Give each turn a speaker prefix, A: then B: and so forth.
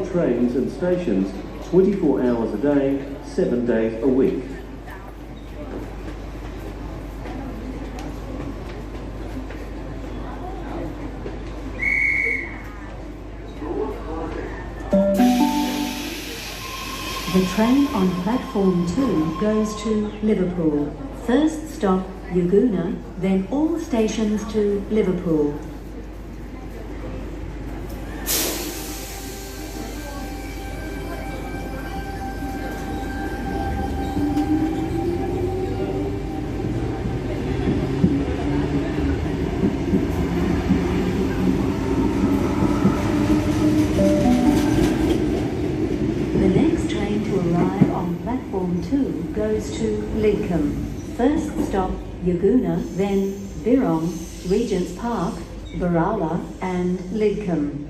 A: all trains and stations 24 hours a day, 7 days a week.
B: The train on platform 2 goes to Liverpool. First stop, Yaguna, then all stations to Liverpool. Platform 2 goes to Lidcombe. First stop, Yaguna, then Birrong, Regent's Park, Barala and Lidcombe.